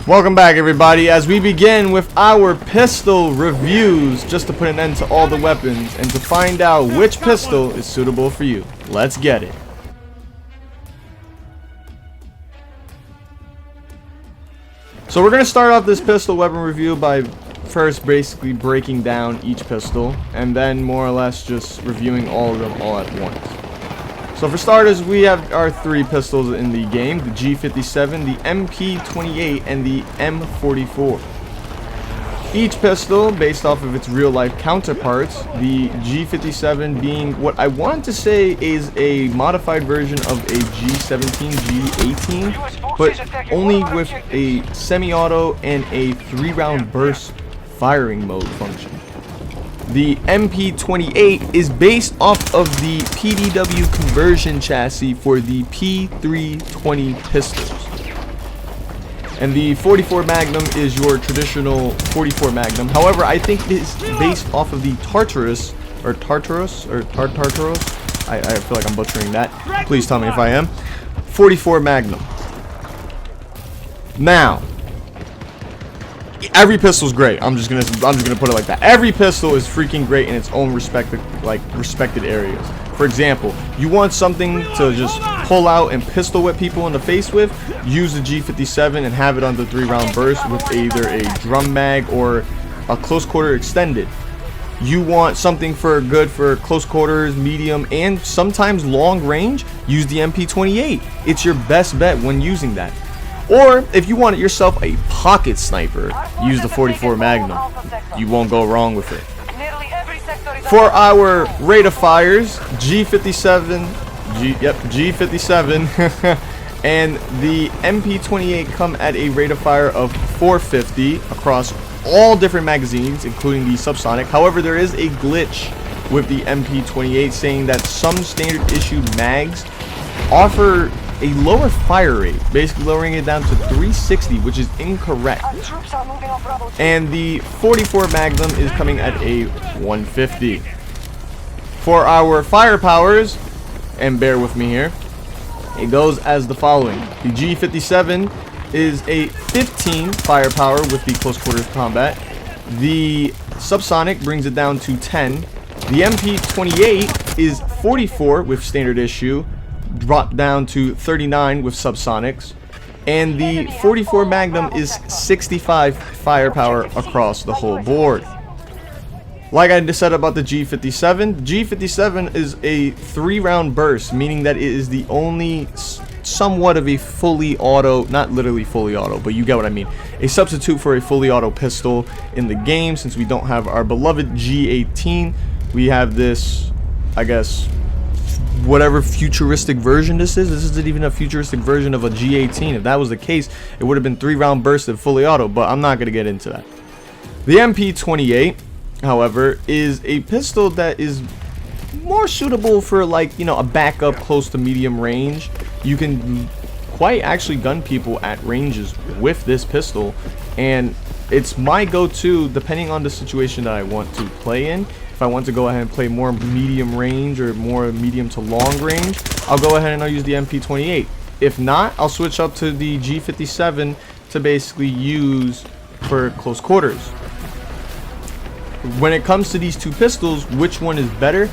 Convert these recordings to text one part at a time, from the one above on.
Welcome back, everybody, as we begin with our pistol reviews, just to put an end to all the weapons and to find out which pistol is suitable for you. Let's get it. So we're going to start off this pistol weapon review by first basically breaking down each pistol, and then more or less just reviewing all of them all at once. So for starters, we have our three pistols in the game: the G57, the MP28, and the M44. Each pistol based off of its real-life counterparts, the G57 being what I want to say is a modified version of a G17, G18, but only with a semi-auto and a 3-round burst firing mode function. The MP28 is based off of the PDW conversion chassis for the P320 pistols. And the 44 Magnum is your traditional 44 Magnum. However, I think it is based off of the Tartarus. I feel like I'm butchering that. Please tell me if I am. 44 Magnum. Now, every pistol is great. I'm just gonna put it like that. Every pistol is freaking great in its own respected areas. For example, you want something to just pull out and pistol whip people in the face with, use the G57 and have it on the 3-round burst with either a drum mag or a close quarter extended. You want something for close quarters, medium, and sometimes long range, use the MP28. It's your best bet when using that. Or if you want yourself a pocket sniper, use the 44 Magnum. You won't go wrong with it. For our rate of fires, G57 and the MP28 come at a rate of fire of 450 across all different magazines, including the subsonic. However, there is a glitch with the MP28 saying that some standard issue mags offer a lower fire rate, basically lowering it down to 360, which is incorrect. And the 44 Magnum is coming at a 150. For our firepowers, and bear with me here, it goes as the following. The G57 is a 15 firepower with the close quarters combat. The subsonic brings it down to 10. The MP28 is 44 with standard issue, dropped down to 39 with subsonics, and the 44 Magnum is 65 firepower across the whole board. Like I just said about the G57, G57 is a 3-round burst, meaning that it is the only somewhat of a fully auto, not literally fully auto, but you get what I mean, a substitute for a fully auto pistol in the game. Since we don't have our beloved G18, we have this, I guess, whatever futuristic version this is. This isn't even a futuristic version of a G18. If that was the case, it would have been 3-round burst and fully auto, but I'm not going to get into that. The MP28, however, is a pistol that is more suitable for, like, you know, a backup close to medium range. You can quite actually gun people at ranges with this pistol, and it's my go-to depending on the situation that I want to play in. If I want to go ahead and play more medium range or more medium to long range, I'll go ahead and I'll use the MP28. If not, I'll switch up to the G57 to basically use for close quarters. When it comes to these two pistols, which one is better?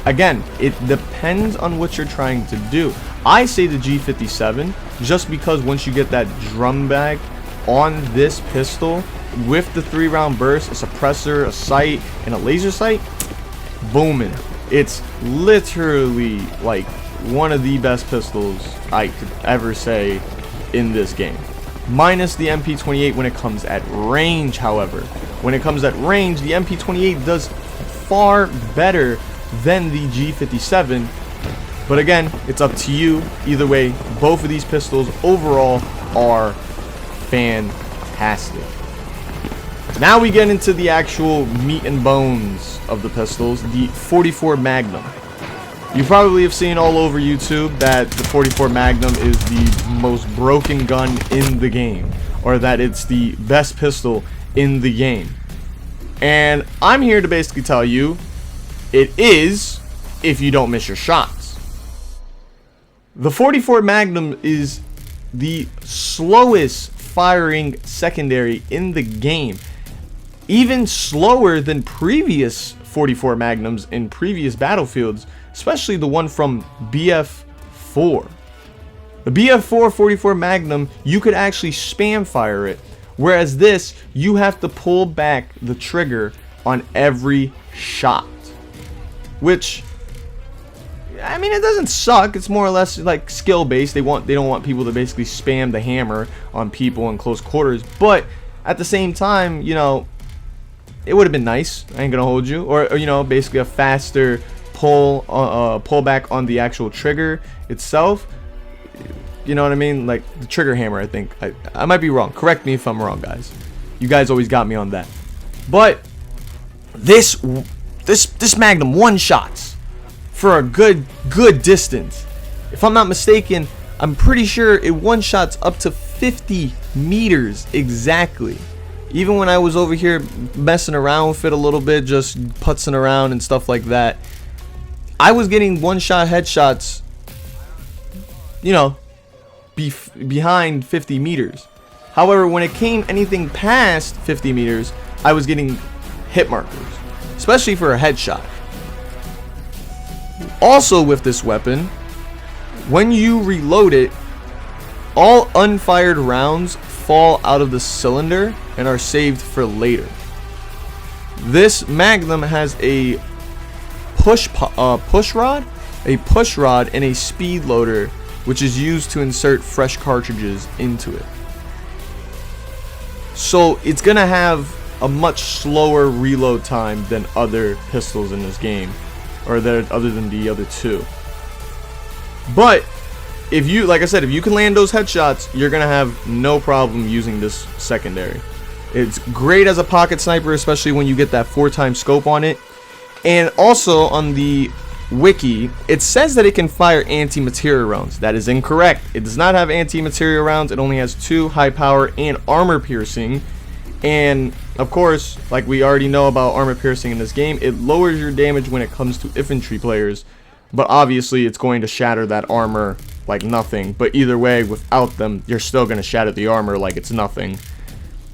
Again, it depends on what you're trying to do. I say the G57 just because once you get that drum bag on this pistol with the 3-round burst, a suppressor, a sight, and a laser sight, booming. It's literally like one of the best pistols I could ever say in this game. Minus the MP28 when it comes at range, however. When it comes at range, the MP28 does far better than the G57. But again, it's up to you. Either way, both of these pistols overall are fantastic. Now we get into the actual meat and bones of the pistols, the 44 Magnum. You probably have seen all over YouTube that the 44 Magnum is the most broken gun in the game, or that it's the best pistol in the game. And I'm here to basically tell you it is, if you don't miss your shots. The 44 Magnum is the slowest firing secondary in the game. Even slower than previous 44 Magnums in previous battlefields, especially the one from BF4. The BF4 44 Magnum, you could actually spam fire it, whereas this, you have to pull back the trigger on every shot. Which, I mean, it doesn't suck. It's more or less like skill based. They don't want people to basically spam the hammer on people in close quarters. But at the same time, you know, it would have been nice. I ain't gonna hold you. Or you know, basically a faster pull back on the actual trigger itself. You know what I mean? Like the trigger hammer. I think I might be wrong. Correct me if I'm wrong, guys. You guys always got me on that. But this Magnum one shots for a good distance. If I'm not mistaken, I'm pretty sure it one shots up to 50 meters exactly. Even when I was over here messing around with it a little bit, just putzing around and stuff like that, I was getting one shot headshots, you know, behind 50 meters. However, when it came anything past 50 meters, I was getting hit markers, especially for a headshot. Also with this weapon, when you reload it, all unfired rounds fall out of the cylinder and are saved for later. This Magnum has a push rod, and a speed loader, which is used to insert fresh cartridges into it. So it's gonna have a much slower reload time than other pistols in this game, or other than the other two. But if you, like I said, if you can land those headshots, you're gonna have no problem using this secondary. It's great as a pocket sniper, especially when you get that 4x scope on it. And also on the wiki, it says that it can fire anti-material rounds. That is incorrect. It does not have anti-material rounds. It only has 2 high power and armor piercing. And of course, like we already know about armor piercing in this game, it lowers your damage when it comes to infantry players. But obviously it's going to shatter that armor like nothing. But either way, without them, you're still going to shatter the armor like it's nothing.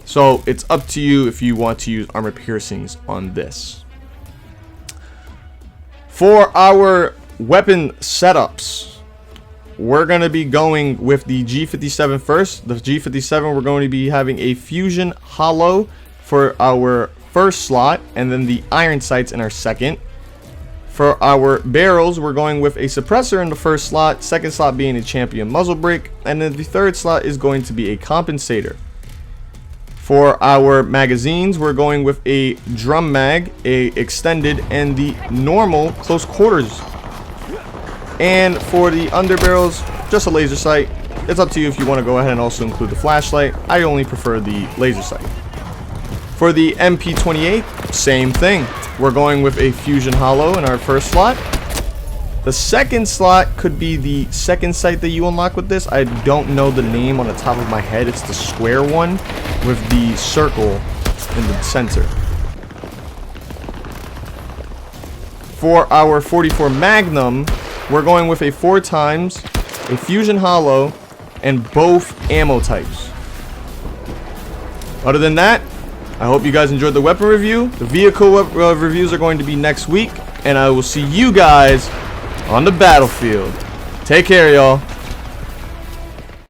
So it's up to you if you want to use armor piercings on this. For our weapon setups, we're going to be going with the G57 first. The G57, we're going to be having a fusion hollow for our first slot, and then the iron sights in our second. For our barrels, we're going with a suppressor in the first slot, second slot being a champion muzzle brake, and then the third slot is going to be a compensator. For our magazines, we're going with a drum mag, a extended, and the normal close quarters. And for the underbarrels, just a laser sight. It's up to you if you want to go ahead and also include the flashlight. I only prefer the laser sight. For the MP28, same thing. We're going with a fusion hollow in our first slot. The second slot could be the second sight that you unlock with this. I don't know the name on the top of my head. It's the square one with the circle in the center. For our 44 Magnum, we're going with a 4x, a fusion hollow, and both ammo types. Other than that, I hope you guys enjoyed the weapon review. The vehicle reviews are going to be next week, and I will see you guys on the battlefield. Take care, y'all.